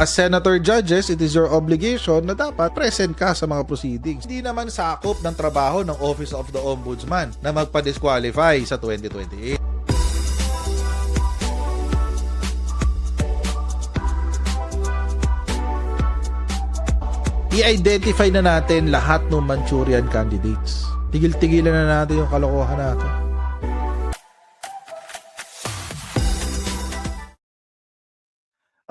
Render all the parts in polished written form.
As senator judges, it is your obligation na dapat present ka sa mga proceedings. Hindi naman sakop ng trabaho ng Office of the Ombudsman na magpa-disqualify sa 2028. I-identify na natin lahat ng Manchurian candidates. Tigil-tigilan na natin yung kalokohan natin.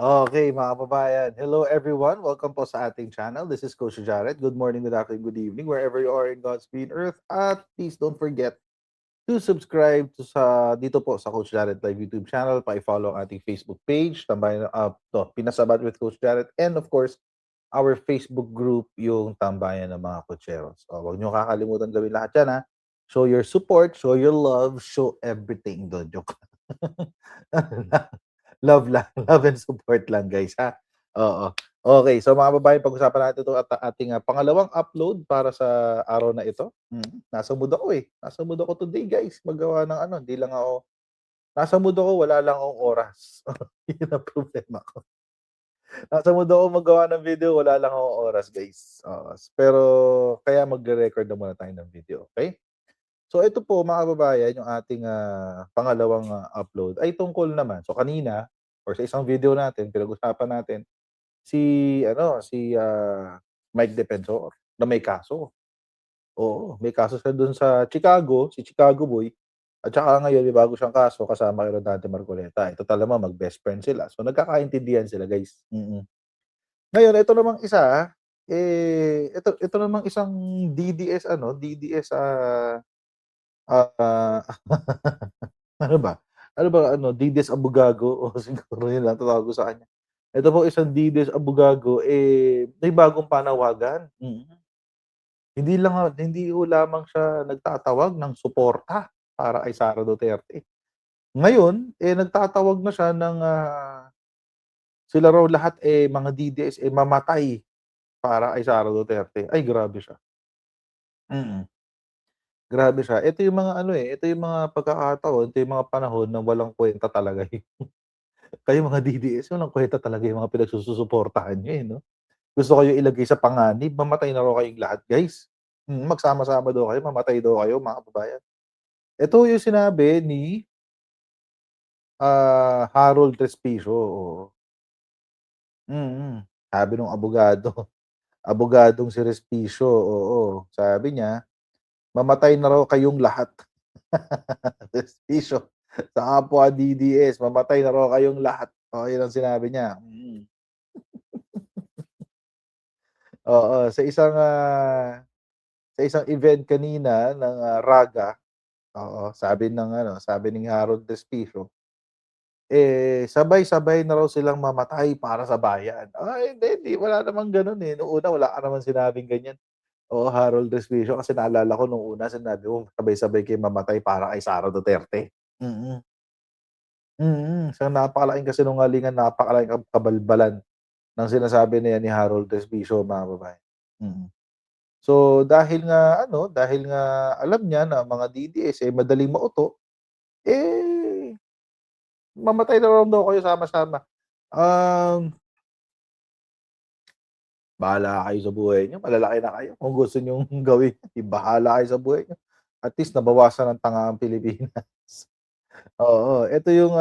Okay, mga kababayan. Hello everyone. Welcome po sa ating channel. This is Coach Jared. Good morning, good afternoon, good evening, wherever you are in God's green earth. At please don't forget to subscribe dito po sa Coach Jared Live YouTube channel. Pa-follow ang ating Facebook page, Tambayan Pinasabat with Coach Jared. And of course, our Facebook group, yung Tambayan ng mga Cocheros. Huwag nyo kakalimutan gawin lahat yan, ha. Show your support, show your love, show everything doon. Joke. Love lang. Love and support lang, guys, ha. Oo. Okay, so mga babae, pag-usapan natin ito at ating pangalawang upload para sa araw na ito. Nasa mood ako eh. Nasa mood ako today, guys. Magawa ng ano, hindi lang ako. Nasa mood ako, wala lang akong oras. Yun ang problema ko. Nasa mood ako magawa ng video, wala lang akong oras, guys. Pero kaya magre-record na muna tayo ng video, okay? So ito po mga kababayan, yung ating pangalawang upload ay tungkol naman. So kanina or sa isang video natin, pinag-usapan natin si Mike Defensor na may kaso. Oo, may kaso siya dun sa Chicago, si Chicago Boy. At saka ngayon, may bago siyang kaso kasama kay Rodante Marcoleta. Ito talaga mag-best friend sila. So nagkakaintindihan sila, guys. Ngayon, ito namang isa, ito namang isang DDS ano ba? DDS Abugago o siguro yun lang tawag ko sa kanya. Ito po isang DDS Abugago, may bagong panawagan. Hindi ho lamang siya nagtatawag ng suporta para kay Sara Duterte. Ngayon, nagtatawag na siya ng sila raw lahat mga DDS mamatay para kay Sara Duterte. Ay, grabe siya. Grabe siya. Ito yung mga ito yung mga pagkakataon, ito yung mga panahon na walang kuwenta talaga eh. Kayong mga DDS, walang kuwenta talaga yung mga pinagsusuportahan niyo eh, 'no? Gusto kayo ilagay sa panganib, mamatay na raw kayong lahat, guys. Magsama-sama daw kayo, mamatay daw kayo, mga kababayan. Ito yung sinabi ni, Harold Respicio, oo. Sabi nung abogado, abogadong si Respicio, oo. Sabi niya, mamatay na raw kayong lahat. Respicio, sa kapwa DDS, mamatay na raw kayong lahat. Yun ang sinabi niya. Oo, sa isang event kanina ng Raga, oo, sabi ni Harold Respicio, sabay-sabay na raw silang mamatay para sa bayan. Hindi, wala namang gano'n eh. Nung una, wala ka naman sinabing ganyan. Oo, Harold Respicio, kasi naalala ko nung una sinabi mo, sabay-sabay kayong mamatay para kay Sara Duterte. Sa napakalaking kasinungalingan, napakalaking kabalbalan ng sinasabi na yan ni Harold Respicio, mga babae. So dahil nga alam niya na mga DDS madaling mauto, mamatay na lang daw kayo sama-sama. Bahala kayo sa buhay niyo, malalaki na kayo. Kung gusto niyong gawin, bahala kayo sa buhay niyo. At least nabawasan ng tanga ang Pilipinas. Oo, ito yung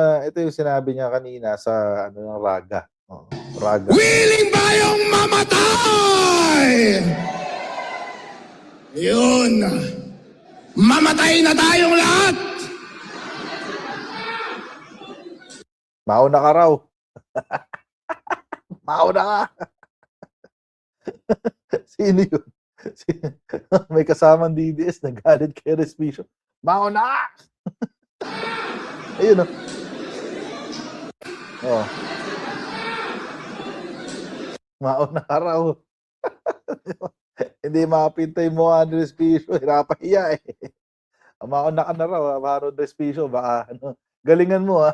sinabi niya kanina sa ng Raga. Oo, Raga. Willing ba yung mamatay? Yun. Mamatay na tayong lahat. Mauna ka raw. Mauna ka. Sino yun? May kasamang DDS nagalit kay Respicio. Mauna ka! Ayun o. Mauna ka raw. Hindi makapintay mo ang Respicio. Hirapahiya eh. Mauna ka na raw, Harold Respicio. Baka galingan mo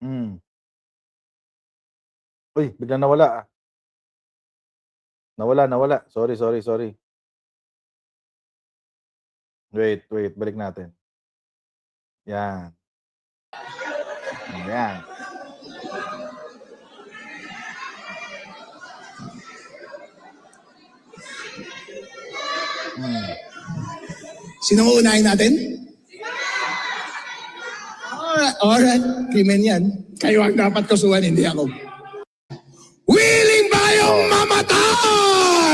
Hmm. Uy, biglang nawala, ah. Nawala. Sorry. Wait, balik natin. Yan, yan. Hmm. Sinong uunahin natin? Alright. Krimen yan. Kayo ang dapat kasuhan, hindi ako. Willing ba yung Oh. mamatay?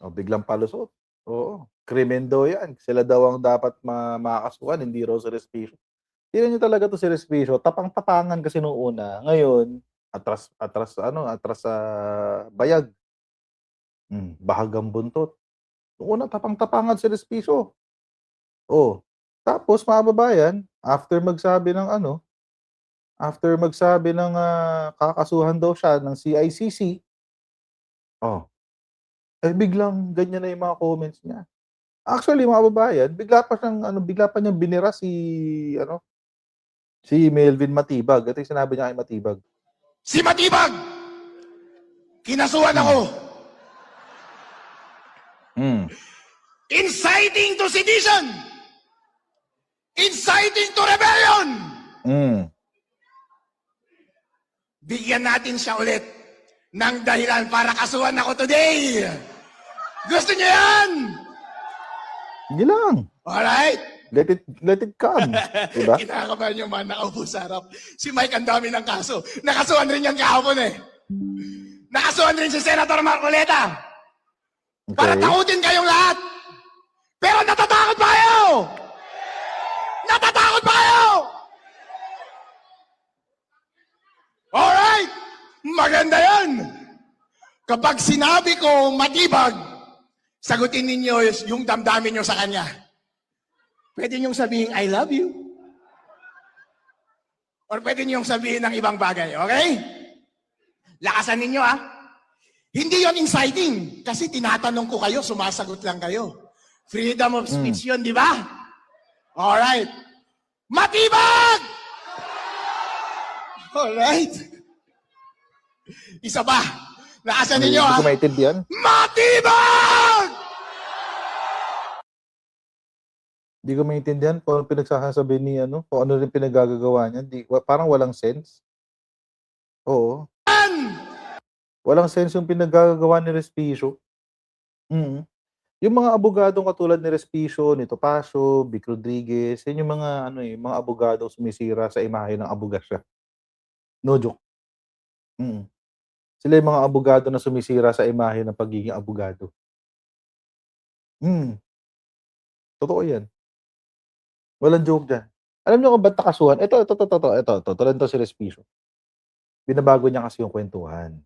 Oh, biglang palusot. Oo, krimen daw yan. Sila daw ang dapat makakasuhan, hindi raw si Respicio. Tignan niyo talaga 'to si Respicio, tapang-tapangan kasi nung una. Ngayon, atras sa bayag. Bahagang buntot. Nung una tapang-tapangan si Respicio. Oh, tapos mga kababayan, after magsabi ng, kakasuhan daw siya ng CICC, oh, biglang ganyan na yung mga comments niya. Actually mga kababayan, bigla pa niyang binira si Melvin Matibag. Ito yung sinabi niya kay Matibag. Si Matibag! Kinasuhan Hmm. ako. Inciting to sedition! Inciting to rebellion! Bigyan natin siya ulit ng dahilan para kasuhan ako today. Gusto niyo yan? Sige lang. Alright? Let it come. Diba? Kinakabahan yung mga nakaupo sa harap. Si Mike ang dami ng kaso. Nakasuhan rin yan kahapon eh. Nakasuhan rin si Senator Marcoleta. Para Okay. takutin kayong lahat. Pero natatakot pa kayo! Natatakot pa kayo! Alright! Maganda yan! Kapag sinabi ko matibag, sagutin ninyo yung damdamin nyo sa kanya. Pwede niyong sabihin, I love you. Or pwede niyong sabihin ng ibang bagay, okay? Lakasan ninyo, ah. Hindi yon inciting. Kasi tinatanong ko kayo, sumasagot lang kayo. Freedom of speech yun, di ba? Alright. Matibag! Alright. Isa pa. Lakasan ninyo, Hindi ah. ko maintindihan. Matibag! Hindi ko maintindihan kung ano pinagsasabi kung ano rin pinagagagawa niya. Parang walang sense. Oo. Walang sense yung pinagagagawa ni Respicio. Yung mga abogadong katulad ni Respicio, ni Topacio, Vic Rodriguez, yan yung mga abogadong sumisira sa imahe ng abogasya. No joke. Sila yung mga abogado na sumisira sa imahe ng pagiging abogado. Totoo yan. Walang joke diyan. Alam niyo kung ba't nakasuhan? Ito, tulad nito si Respicio. Binabago niya kasi yung kwentuhan.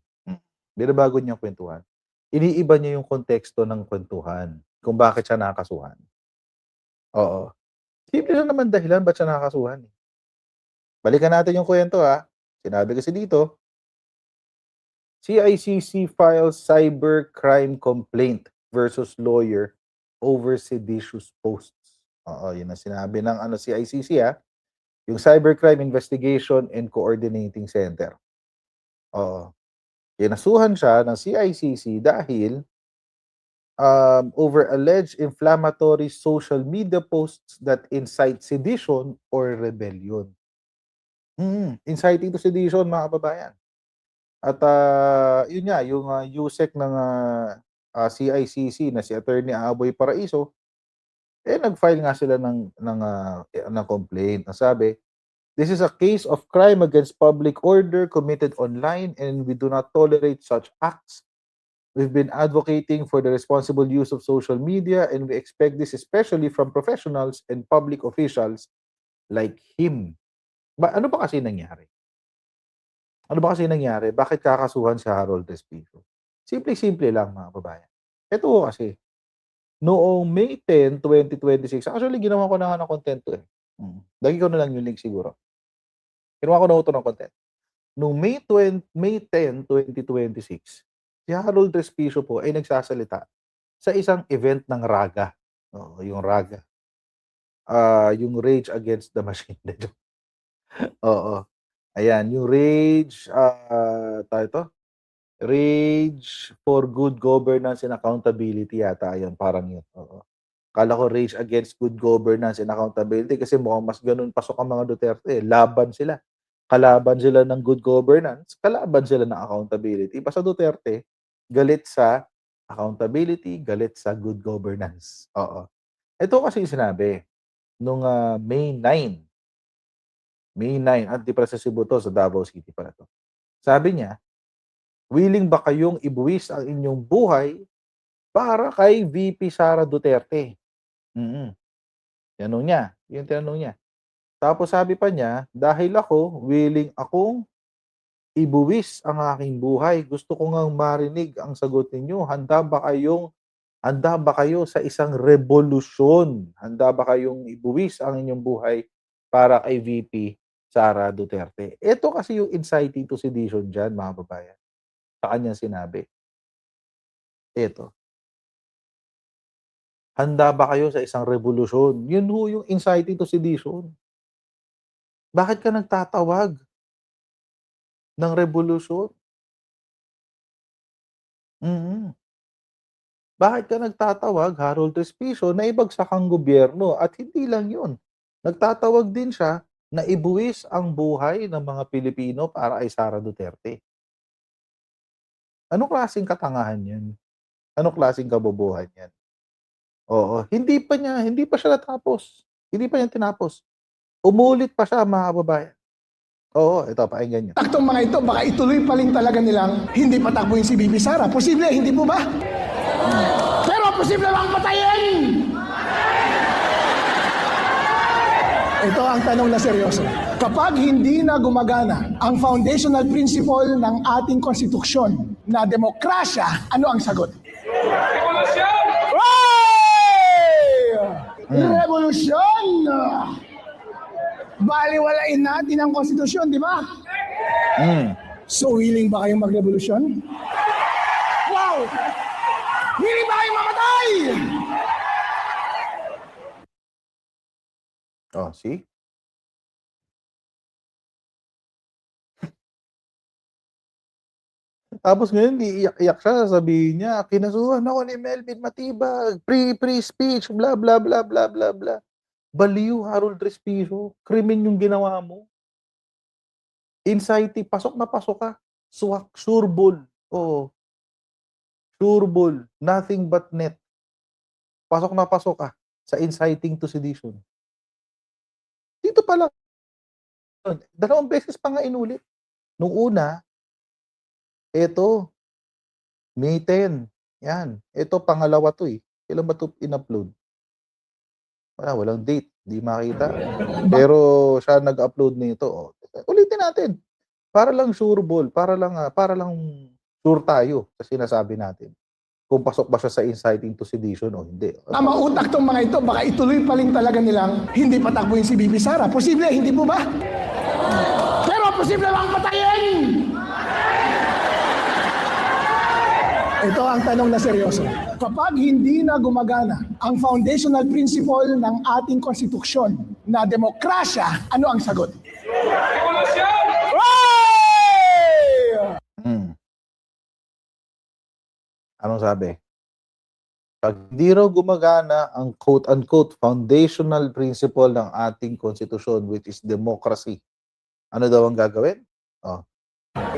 Binabago niya yung kwentuhan. Iniiba niya yung konteksto ng kwentuhan kung bakit siya nakakasuhan. Oo. Simple lang naman dahilan ba't siya nakakasuhan, eh. Balikan natin yung kwento, Sinabi kasi dito, CICC files cybercrime complaint versus lawyer over seditious posts. Oo, yun ang sinabi ng CICC, yung Cybercrime Investigation and Coordinating Center. Oo. Kinasuhan siya ng CICC dahil over alleged inflammatory social media posts that incite sedition or rebellion. Inciting to sedition, mga kababayan. At yun nga, yung USEC ng CICC na si Attorney Aboy Paraiso, nag-file nga sila ng complaint. Ang sabi, this is a case of crime against public order committed online and we do not tolerate such acts. We've been advocating for the responsible use of social media and we expect this especially from professionals and public officials like him. Ano ba kasi nangyari? Bakit kakasuhan si Harold Respicio? Simple-simple lang, mga kababayan. Ito kasi, noong May 10, 2026, actually ginawa ko na nga ng content to, eh. Lagi ko na lang yung link siguro. Ginawa ko na ito ng content. Noong May 10, 2026, si Harold Respicio po ay nagsasalita sa isang event ng RAGA. Oo, yung RAGA. Yung Rage Against the Machine. Oo. Ayan, yung rage, tawag ito, rage for good governance and accountability yata yun, parang yun, oo. Akala ko rage against good governance and accountability kasi mukhang mas gano'n pasok ang mga Duterte, eh, laban sila. Kalaban sila ng good governance, kalaban sila ng accountability. Basta Duterte, galit sa accountability, galit sa good governance, oo. Ito kasi yung sinabi nung, May 9 at 'di pala sa Cebu 'to, sa Davao City pala 'to. Sabi niya, "Willing ba kayong ibuwis ang inyong buhay para kay VP Sara Duterte?" Mm, tinanong niya, yun tinanong niya. Tapos sabi pa niya, "Dahil ako, willing akong ibuwis ang aking buhay. Gusto ko ngang marinig ang sagot ninyo. Handa ba kayo sa isang revolusyon? Handa ba kayong ibuwis ang inyong buhay para kay VP Sara Duterte?" Ito kasi yung inciting to sedition diyan, mga kababayan, sa kanyang sinabi. Ito, "Handa ba kayo sa isang revolusyon?" Yun ho yung inciting to sedition. Bakit ka nagtatawag ng revolusyon? Mm. Bakit ka nagtatawag, Harold Trespicio, na ibagsak ang gobyerno at hindi lang yun, nagtatawag din siya na ibuwis ang buhay ng mga Pilipino para kay Sara Duterte. Anong klaseng katangahan 'yan? Anong klaseng kabobohan 'yan? Oo, hindi pa siya natapos, hindi pa 'yan tinapos. Umulit pa siya, mga kababayan. Oo, ito pakinggan niyo. Taktong mga ito, baka ituloy pa rin talaga nilang hindi patakbuhin si Bibi Sara. Posible, hindi po ba? Pero posible bang patayin? Ito ang tanong na seryoso. Kapag hindi na gumagana ang foundational principle ng ating konstitusyon na demokrasya, ano ang sagot? Revolusyon! Hmm. Revolusyon! Baliwalain natin ang konstitusyon, di ba? Hmm. So, willing ba kayong magrevolusyon? Wow! Willing ba kayong mamatay? Oh, see? Tapos ngayon iiyak-iyak siya, sasabihin niya, "Kinasuhan ako ni Melvin Matibag, free speech, bla bla bla bla bla bla." Baliw, Harold Trespicio, krimen yung ginawa mo. Inciting, pasok ka, sureball, oo, sureball, nothing but net. Pasok ka sa inciting to sedition. Dito pa lang, 2 beses pa nga inulit. Nung una, eto, May 10, 'yan. Eto pangalawa 'to, eh. Kailan ba 'to in-upload? Walang date, 'di makita. Pero siya nag-upload nito, oh. Ulitin natin, para lang sureball, para lang sure tayo sa sinasabi natin, kung pasok ba siya sa inciting to sedition o hindi. Ang mautak tong mga ito, baka ituloy pa rin talaga nilang hindi patakbuhin si Bibi Sara. Posible, hindi po ba? Pero posible bang patayin? Ito ang tanong na seryoso. Kapag hindi na gumagana ang foundational principle ng ating konstitusyon na demokrasya, ano ang sagot? Revolusyon! Hmm. Anong sabi? Pag hindi raw gumagana ang quote-unquote foundational principle ng ating konstitusyon, which is democracy, ano daw ang gagawin? Oh,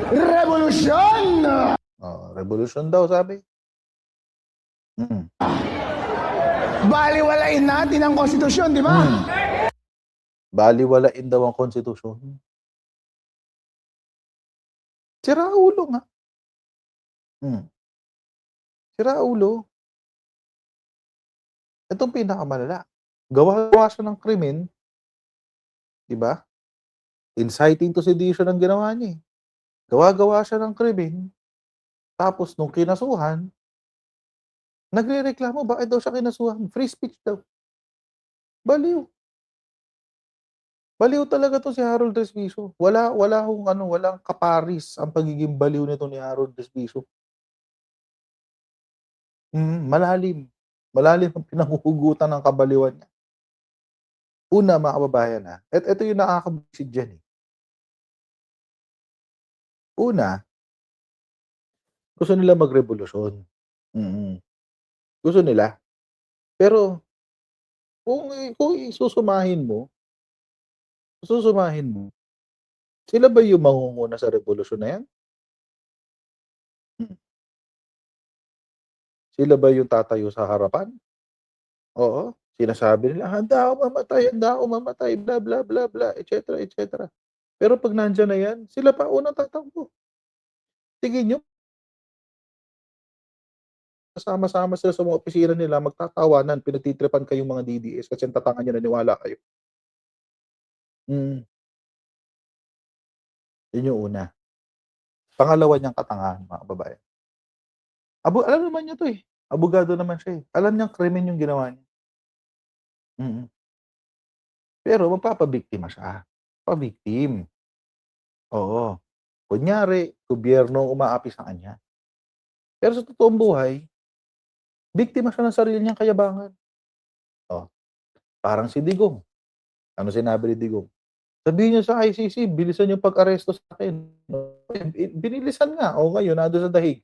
Revolusyon! revolution daw sabi. Baliwalain natin ang konstitusyon, di ba? Balewalain daw ang konstitusyon. Sira ulo nga. Sira ulo. Itong pinakamalala, gawa-gawa siya ng krimen, 'di ba? Inciting to sedition ang ginawa niya, eh. Gawa-gawa siya ng krimen, tapos nung kinasuhan, nagrereklamo bakit daw siya kinasuhan, free speech daw. Baliw. Baliw talaga 'to si Harold Trespicio. Wala hong ano, walang kaparis ang pagiging baliw nito ni Harold Trespicio. Malalim. Malalim ang pinanghuhugutan ng kabaliwan niya. Una, mga kababayan, eto yung nakakabwisit diyan, eh. Una, gusto nila magrevolusyon. Mm. Gusto nila. Pero kung susumahin mo, sila ba yung mangunguna sa revolusyon na 'yan? Hmm. Sila ba yung tatayo sa harapan? Oo, sinasabi nila, handa ako mamatay, bla, bla, bla, bla, et cetera, et cetera. Pero 'pag nandiyan na 'yan, sila pa unang tatakbo. Tingin niyo sama-sama sila sa mga opisina nila, magtatawanan, pinagtitripan kayong mga DDS kasi ang tatanga niyo, naniwala kayo. Mm, 'Yun yung una. Pangalawa niyang katangahan, mga kababayan, alam naman niya 'to, eh, abogado naman siya, eh. Alam niyang krimen yung ginawa niya. Mm. Pero magpapabiktima siya, pa-victim, oo. Kunyari gobyerno ang umaapi sa kanya. Pero sa totoong buhay, biktima siya ng sarili niyang kayabangan. Oh, parang si Digong, ano sinabi ni Digong? Sabihin niyo sa ICC, bilisan yung pag-aresto sa'kin. Binilisan nga, oh, ngayon nandun sa dahig.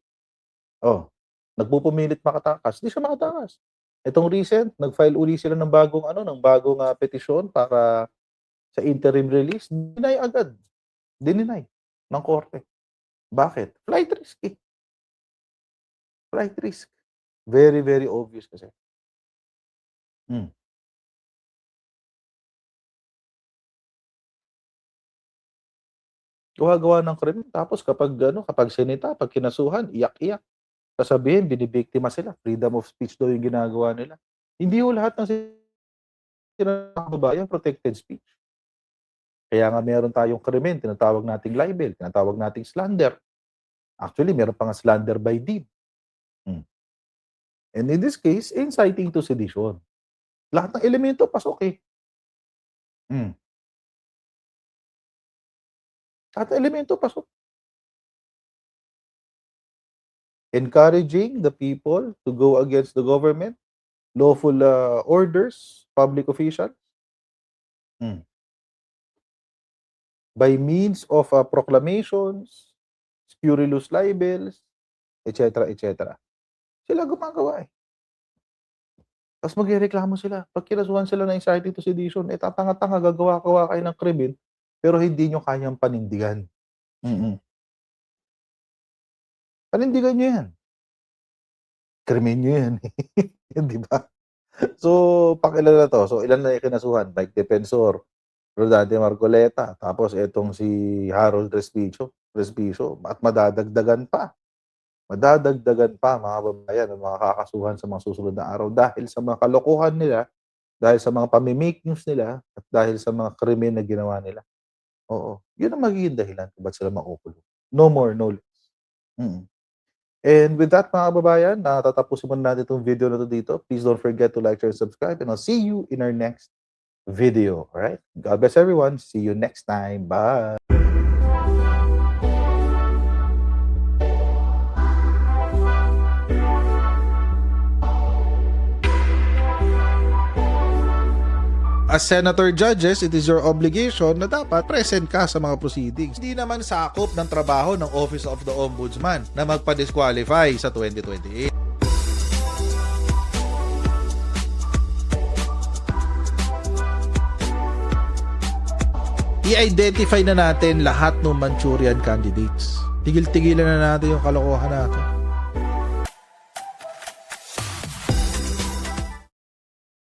Oh, nagpupumilit makatakas, di siya makatakas. Itong recent, nag-file uli sila ng bagong petisyon para sa interim release, deny agad. Dininay ng korte. Bakit? Flight risk, eh. Flight risk. Very, very obvious kasi. Hmm. Gawa-gawa ng krimen tapos kapag sinita, 'pag kinasuhan, iyak-iyak. Sasabihin binibiktima sila, freedom of speech daw yung ginagawa nila. Hindi ho lahat ng kababayan protected speech. Kaya nga meron tayong krimen, tinatawag nating libel, tinatawag nating slander. Actually, meron pa nga slander by deed. Hmm. And in this case, inciting to sedition. Lahat ng elemento pasok, eh. Hmm. Lahat ng elemento pasok. Encouraging the people to go against the government, lawful orders, public officials. Hmm. By means of proclamations, scurrilous libels, etc., etc. Sila gumagawa, eh. Tapos magrereklamo sila. 'Pag kinasuhan sila ng inciting to sedition, eh, tatanga-tanga, gagawa-gawa kayo ng krimen, pero hindi niyo kayang panindigan. Mm. Panindigan niyo 'yan. Krimen niyo 'yan, eh. 'Di ba? So, pakilan na 'to. So, ilan na yung kinasuhan? Mike Defensor, Rodante Marcoleta, tapos etong si Harold Respicio at madadagdagan pa mga kababayan ang mga kakasuhan sa mga susunod na araw dahil sa mga kalokohan nila, dahil sa mga pami-make news nila, at dahil sa mga krimen na ginawa nila. Oo, yun ang magiging dahilan kung ba't sila makukulong. No more, no less. Mm. And with that, mga kababayan, tatapusin muna natin itong video na 'to dito. Please don't forget to like, share, and subscribe, and I'll see you in our next video. Alright? God bless everyone. See you next time. Bye. As senator judges, it is your obligation na dapat present ka sa mga proceedings. Hindi naman sakop ng trabaho ng Office of the Ombudsman na magpa-disqualify sa 2028. I-identify na natin lahat ng Manchurian candidates. Tigil-tigilan na natin yung kalokohan natin.